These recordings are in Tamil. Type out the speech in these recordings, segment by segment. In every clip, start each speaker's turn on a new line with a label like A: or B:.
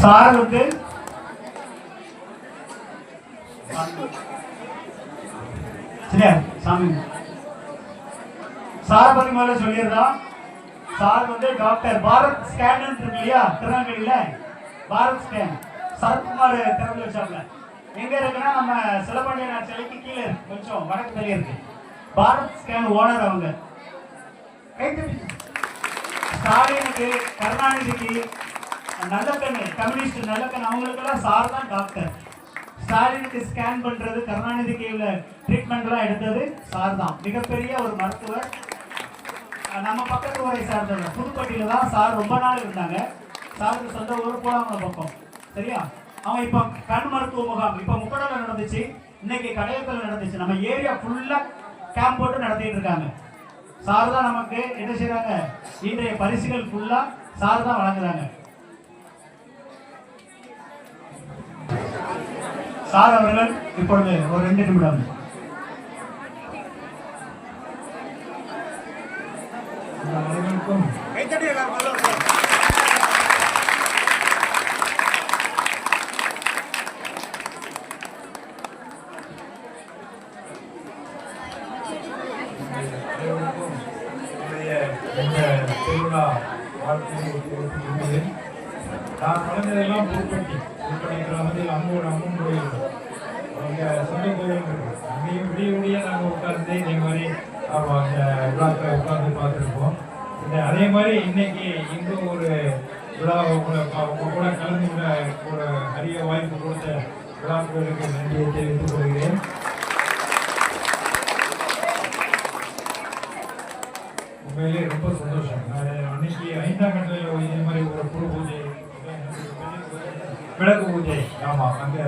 A: சார் வந்து சரியா சாமி சார் பத்தி முதல்ல சொல்லிடுறோம். சார் வந்து டாக்டர் பாரத் ஸ்கேன் இருக்கு இல்லையா, திருநெல்வேலியில பாரத் ஸ்கேன் சரத்குமார் திறந்து வச்சாப்ல. எங்க இருக்குன்னா நம்ம சிலப்பாண்டியன் சிலைக்கு கீழே கொஞ்சம் வடக்கு தள்ளி இருக்கு. பாரத் ஸ்கேன் ஓனர் அவங்க. ஸ்டாலினுக்கு, கருணாநிதிக்கு, நல்லக்கண்ணு கம்யூனிஸ்ட் நல்லக்கண்ணு அவங்களுக்கெல்லாம் சார் தான் டாக்டர். ஸ்டாலினுக்கு ஸ்கேன் பண்றது, கருணாநிதிக்கு உள்ள ட்ரீட்மெண்ட்லாம் எடுத்தது சார் தான். மிகப்பெரிய ஒரு மருத்துவர். நம்ம பக்கத்து ஊரை சார்ந்தவர். புதுப்பட்டியில தான் சார் ரொம்ப நாள் இருந்தாங்க. சாருக்கு சொந்த ஊர் போடாம பக்கம். சரியா? அவன் இப்ப கண் மருத்துவ முகாம் இப்ப முப்படல நடந்துச்சு, இன்னைக்கு கடையத்தில் நடந்துச்சு. நம்ம ஏரியா ஃபுல்லா கேம்ப் போட்டு நடத்திட்டு இருக்காங்க. சார் தான் நமக்கு என்ன செய்யறாங்க, இன்றைய பரிசுகள் ஃபுல்லா சார் தான் வழங்குறாங்க. சார் அவர்கள் இப்பொழுது ஒரு 2 நிமிடம்.
B: அனைவருக்கும் திருவிழா வாழ்க்கையை தெரிவித்துக் நான் வளர்ந்ததெல்லாம் புதுப்பட்டி கிராமத்தில் அம்மன் கோயில், அவங்க சொந்த கோயில் அங்கேயும் விடிய நாங்கள் உட்கார்ந்து இதே மாதிரி அந்த விழாக்களை உட்கார்ந்து பார்த்துருப்போம். அதே மாதிரி இன்னைக்கு இங்கு ஒரு விழாவை கூட கலந்து கூட ஒரு அரிய வாய்ப்பு கொடுத்த விழாக்களுக்கு நன்றியை தெரிவித்துக் கொள்கிறேன். உண்மையிலே ரொம்ப சந்தோஷம். அன்னைக்கு 5ஆம் கட்டளையில் இதே மாதிரி ஒரு குரு பூஜை, விளக்கு பூஜை, ஆமாம் அங்கே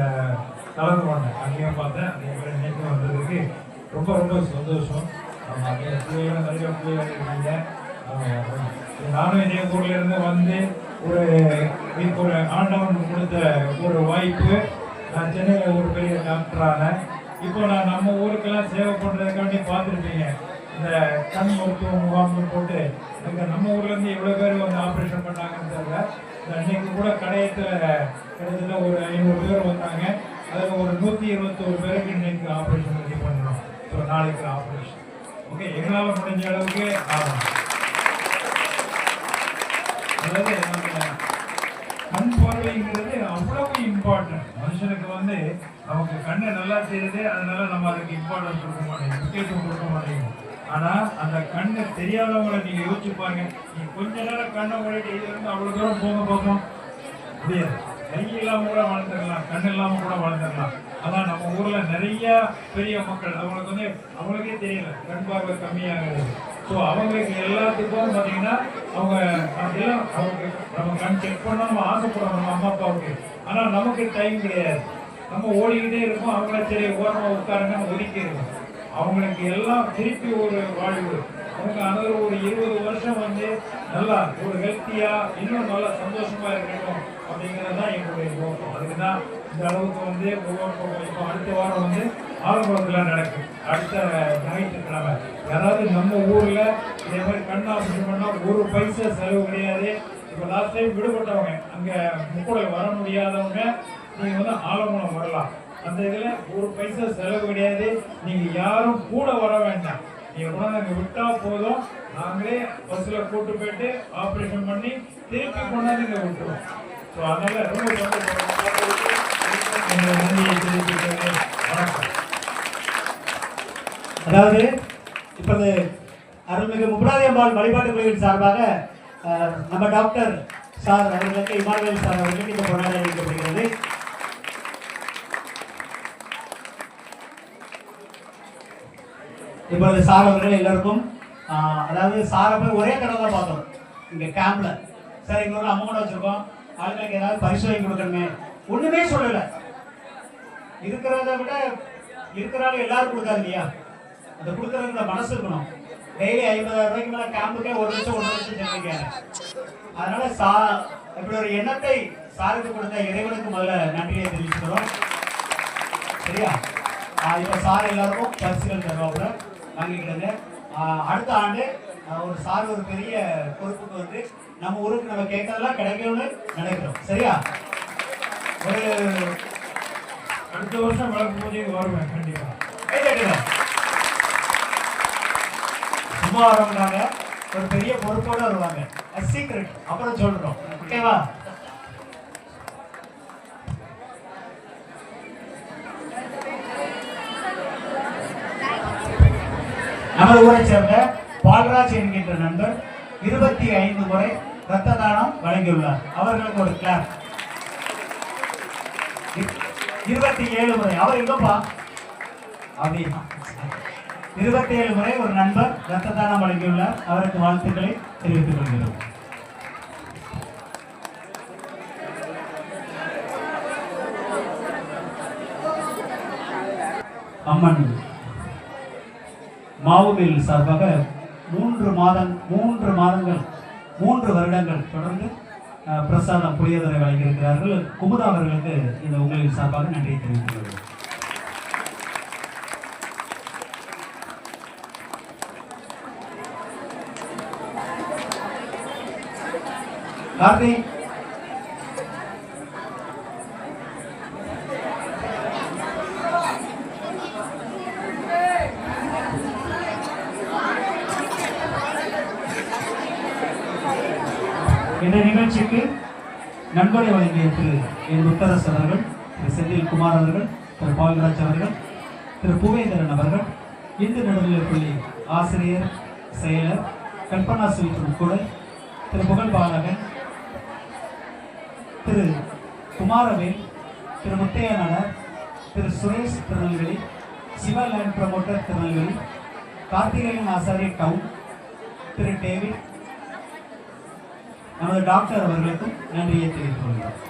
B: கலந்து வந்தேன். அங்கேயும் பார்த்தேன். அதே மாதிரி இன்னைக்கு வந்ததுக்கு ரொம்ப ரொம்ப சந்தோஷம். ஆமாம், அங்கே பிள்ளைகளும் நிறைய பிள்ளைகள் இருக்கீங்க. நானும் இதே ஊர்ல இருந்து வந்து ஒரு ஆண்டவன் கொடுத்த ஒரு வாய்ப்பு. நான் சென்னையில் ஒரு பெரிய டாக்டரான இப்போ நான் நம்ம ஊருக்கெல்லாம் சேவை பண்ணுறதுக்காண்டி பார்த்துருப்பீங்க. இந்த கண் மருத்துவ முகாம்னு போட்டு அங்கே நம்ம ஊர்லேருந்து எவ்வளோ பேர் வந்து ஆப்ரேஷன் பண்ணாங்கன்னு தெரியல. அன்னைக்கு கூட கடையத்தில் கிட்டத்தட்ட ஒரு 500 பேர் வந்தாங்க. அதில் ஒரு 121 பேருக்கு இன்னைக்கு ஆப்ரேஷன் பண்ணி பண்ணுறோம். ஸோ நாளைக்கு ஆப்ரேஷன். ஓகே, எங்களால் முடிஞ்ச அளவுக்கு ஆகும். அதாவது நம்ம கண் பார்வைங்கிறது அவ்வளவு இம்பார்ட்டன்ட். மனுஷனுக்கு வந்து நமக்கு கண்ணை நல்லா தெரியுது, அதனால நம்ம அதுக்கு இம்பார்ட்டன்ஸ் கொடுக்க மாட்டேங்குது, முக்கியத்துவம் கொடுக்க மாட்டேங்குது. ஆனால் அந்த கண்ணை தெரியாதவங்களை நீங்கள் யோசிச்சு பாருங்க. நீங்கள் கொஞ்ச நேரம் கண்ணை மூடிட்டு இது வந்து அவ்வளோ தூரம் போக பார்ப்போம் முடியாது. கை இல்லாமல் கூட வளர்ந்துடலாம், கண் இல்லாமல் கூட வளர்ந்துடலாம். அதான் நம்ம ஊரில் நிறைய பெரிய மக்கள் அவங்களுக்கு வந்து அவங்களுக்கே தெரியல கண் பார்வை கம்மியாகுது. ஸோ அவங்களுக்கு எல்லாத்துக்கும் பார்த்தீங்கன்னா அவங்க அதெல்லாம் அவங்க நம்ம கண் செக் பண்ணால் நம்ம ஆசைப்படுறோம் நம்ம அம்மா அப்பாவுக்கு. ஆனால் நமக்கு டைம் கிடையாது. நம்ம ஓடிக்கிட்டே இருக்கோம். அவங்கள சரி ஓரமாக உட்காருங்க ஒதுக்கி இருக்கோம். அவங்களுக்கு எல்லாம் திருப்பி ஒரு வாழ்வு. அவங்க அந்த ஒரு 20 வருஷம் வந்து நல்லா ஒரு ஹெல்த்தியாக இன்னும் நல்லா சந்தோஷமாக இருக்கணும் அப்படிங்கிறது தான் எங்களுடைய நோக்கம். அதுக்கு தான் இந்த அளவுக்கு வந்து ஒவ்வொரு இப்போ அடுத்த வாரம் வந்து ஆலங்குளத்தில் நடக்கும். அடுத்த ஞாயிற்றுக்கிழமை யாராவது நம்ம ஊரில் இதே மாதிரி கண் ஆபரேஷன் பண்ணால் ஒரு பைசா செலவு கிடையாது. இப்போ லாஸ்ட் டைம் விடுபட்டவங்க அங்கே முக்கூடல் வர முடியாதவங்க நீங்கள் வந்து ஆலங்குளம் வரலாம். அந்த இதில் ஒரு பைசா செலவு கிடையாது. நீங்கள் யாரும் கூட வர வேண்டாம். நீங்கள் கூட நாங்கள் விட்டால் போதும். நாங்களே பஸ்ஸில் கூட்டு போயிட்டு ஆப்ரேஷன் பண்ணி திருப்பி கொண்டாந்து இங்கே விட்டுருவோம். ஸோ அதனால் ரொம்ப நன்றியை தெரிவித்துக்கிறேன். வணக்கம்.
A: அதாவது இப்போது அருள்மிகு முப்படாதியம்பாள் வழிபாட்டு குழுவின் சார்பாக நம்ம டாக்டர் சார் அவர்களுக்கு, இமானுவேல் சார் அவர்களுக்கு இந்த கொண்டாடி அளிக்கப்படுகிறது. இப்பொழுது சார் அவர்கள் எல்லாருக்கும் அதாவது சாரை போய் ஒரே கடை தான் பார்த்தோம் இங்கே கேம்ப்ல. சார் எங்க ஊரில் அமௌண்ட் வச்சிருக்கோம், ஆளுங்களுக்கு ஏதாவது பரிசு வாங்கி கொடுக்கணுமே, ஒண்ணுமே சொல்லலை. இருக்கிறத விட இருக்கிறாலும் எல்லாரும் கொடுக்காது இல்லையா, அந்த கொடுக்கறதுல மனசு இருக்கணும். டெய்லி 50,000 ரூபாய்க்கு மேலே கேம்புக்கே 1 லட்சம் 1.5 லட்சம் செலவழிக்காங்க. அதனால இப்படி ஒரு எண்ணத்தை சாருக்கு கொடுத்த இறைவனுக்கு முதல்ல நன்றியை தெரிவிச்சுக்கிறோம். சரியா? இப்போ சார் எல்லாருக்கும் பரிசுகள் தருவாப்புல வாங்கிக்கிடுங்க. அடுத்த ஆண்டு ஒரு சார் ஒரு பெரிய பொறுப்புக்கு வந்து நம்ம ஊருக்கு நம்ம கேட்கறதெல்லாம் கிடைக்கும்னு நினைக்கிறோம். சரியா?
B: ஒரு அடுத்த வருஷம் விளக்கு பூஜைக்கு வருவேன் கண்டிப்பா.
A: சும்மா வரவங்க ஒரு பெரிய பொறுப்போட வருவாங்க. சீக்ரெட் அப்புறம் சொல்றோம். ஓகேவா? நமது ஊரை சேர்ந்த பால்ராஜ் என்கின்ற நண்பர் 25 முறை ரத்த தானம் வழங்கியுள்ளார். அவர்களுக்கு ஒரு கிளாப். 27 முறை. அவர் எங்கப்பா? அப்படி 27 முறை ஒரு நண்பர் ரத்த தானம் வழங்கியுள்ளார். அவருக்கு வாழ்த்துக்களை தெரிவித்துக் கொள்கிறோம். அம்மன் மாவுமில் சார்பாக 3 வருடங்கள் தொடர்ந்து பிரசாதம் புளியோதரை வழங்கியிருக்கிறார்கள். குமுதா அவர்களுக்கு இந்த உங்களின் சார்பாக நன்றியை தெரிவித்துக் கொள்கிறோம். கார்த்தி இந்த நிகழ்ச்சிக்கு நன்கொடை வழங்கிய திரு என் முத்தரசு அவர்கள், திரு செந்தில் குமார் அவர்கள், திரு பால்ராஜ் அவர்கள், திரு புவேந்திரன் அவர்கள், இந்து நடுநிலைப்பள்ளி ஆசிரியர் செயலர் கல்பனா ஸ்வீட் கூட திரு புகழ் பாலகன், திரு குமாரவேல், திரு முத்தையனார், திரு சுரேஷ் திருநெல்வேலி, சிவா லேண்ட் ப்ரமோட்டர் திருநெல்வேலி, கார்த்திகேயன் ஆசாரிய டவுன், திரு டேவிட், நமது டாக்டர் அவர்களுக்கும் நன்றியை தெரிவித்துக் கொள்கிறோம்.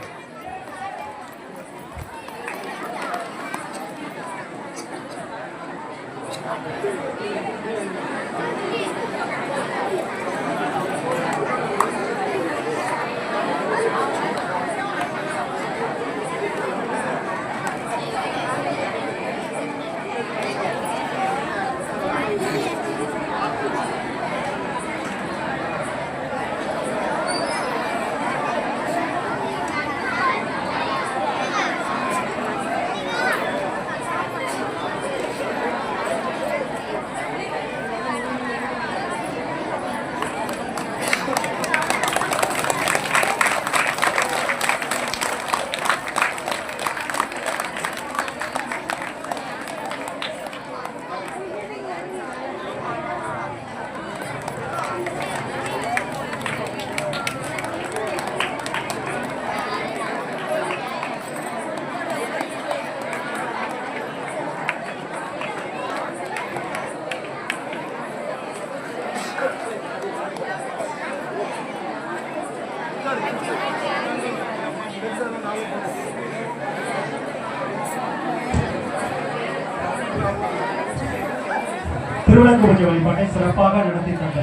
A: திருவிளக்கு பூஜை வழிபாட்டை சிறப்பாக நடத்தி தந்த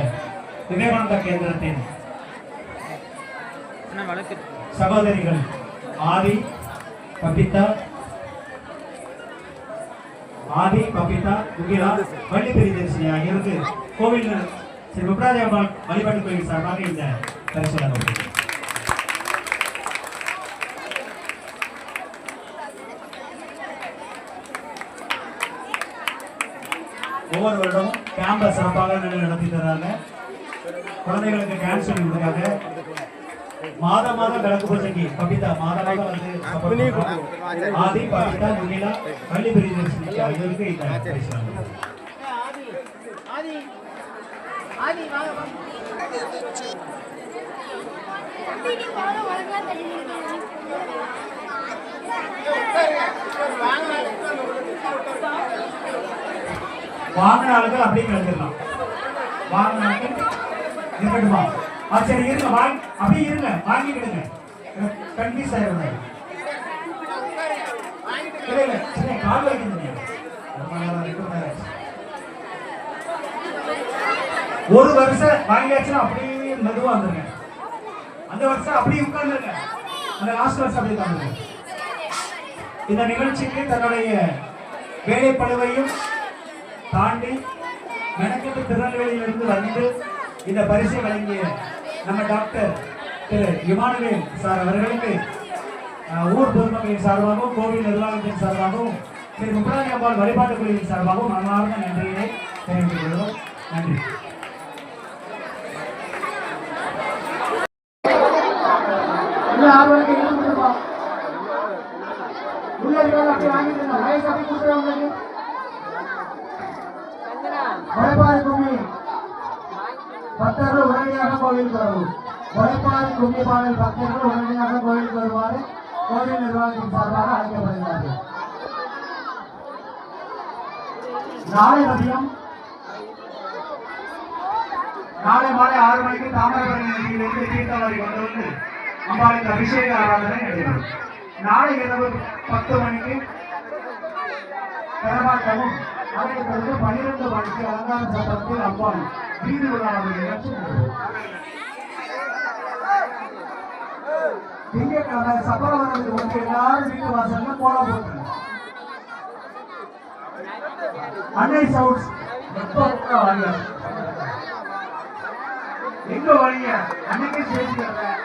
A: விவேகானந்தா கேந்திரத்தின் சகோதரிகள் ஆதி பபிதா, முகிலா, வள்ளி பெரியதர்சினி ஆகியோருக்கு கோவில் ஸ்ரீ முப்ராஜி அம்மாள் வழிபாட்டு கோயில் சார்பாக இந்த பரிசு வழங்கப்பட்டது. ஒவ்வொரு வருடமும் கேம்ப சிறப்பாக நடத்தி தர்றாங்க. குழந்தைகளுக்கு டான்ஸ் சொல்லி கொடுக்காங்க. மாதம் விளக்கு பூஜைக்கு பபிதா மாதம் வந்து ஆதி பபிதா முகிலா வள்ளி பெரியதர்சினி ஆகியோருக்கு இந்த பரிசு வழங்கப்பட்டது. வாங்கின ஆளுகள் அப்படியே கிளம்பிடலாம். வாங்கின ஆளுகள் இருக்கட்டுமா? சரி இருங்க, அப்படியே இருங்க, வாங்கிக்கிடுங்க. கன்ஃபியூஸ் ஆயிடும். கால் வைக்கணும். ஒரு வருஷம் வாங்கியாச்சுன்னா அப்படியே மெதுவா வந்துருங்க. அந்த வருஷம் அப்படியே உட்கார்ந்துருங்க. அந்த லாஸ்ட் வருஷம் அப்படியே உட்கார்ந்துருங்க. இந்த நிகழ்ச்சிக்கு தன்னுடைய வேலைப்பளுவையும் தாண்டி மெனக்கெட்டு திருநெல்வேலியிலிருந்து வந்து இந்த பரிசை வழங்கிய நம்ம டாக்டர் திரு இமானுவேல் சார் அவர்களுக்கு ஊர் பொதுமக்களின் சார்பாகவும் கோவில் நிர்வாகத்தின் சார்பாகவும் ஸ்ரீ முப்பராணி அம்பாள் வழிபாட்டு குழுவின் சார்பாகவும் மனமார்ந்த நன்றியை தெரிவித்துக் கொள்கிறோம். நன்றி.
C: பக்தர்கள் உடனடியாக கோவிலுக்கு வரவும். முளைப்பாரி கும்மி பாடல் பக்தர்கள் உடனடியாக கோவிலுக்கு வருமாறு கோவில் நிர்வாகத்தின் சார்பாக அழைக்கப்படுகிறார்கள். நாளை மாலை 6 மணிக்கு தாமிரபரணி நதியிலிருந்து தீர்த்தவாரி கொண்டு வந்து அம்பாளுக்கு அபிஷேக ஆராதனை நடைபெறும். நாளை இரவு 10 மணிக்கு பெறமாட்டமும் அதனைத் தொடர்ந்து 12 மணிக்கு அலங்கார சட்டத்தில் அம்பாள் வீதி உலாவது நிகழ்ச்சி நடைபெறும். திங்கட்கிழமை சப்பரவரத்துக்கு வந்து எல்லாரும் வீட்டு வாசல்ல கோலம் போட்டுருங்க. அன்னை சவுட்ஸ் எப்ப வாங்க எங்க வழிய அன்னைக்கு சேர்த்துக்கிறேன்.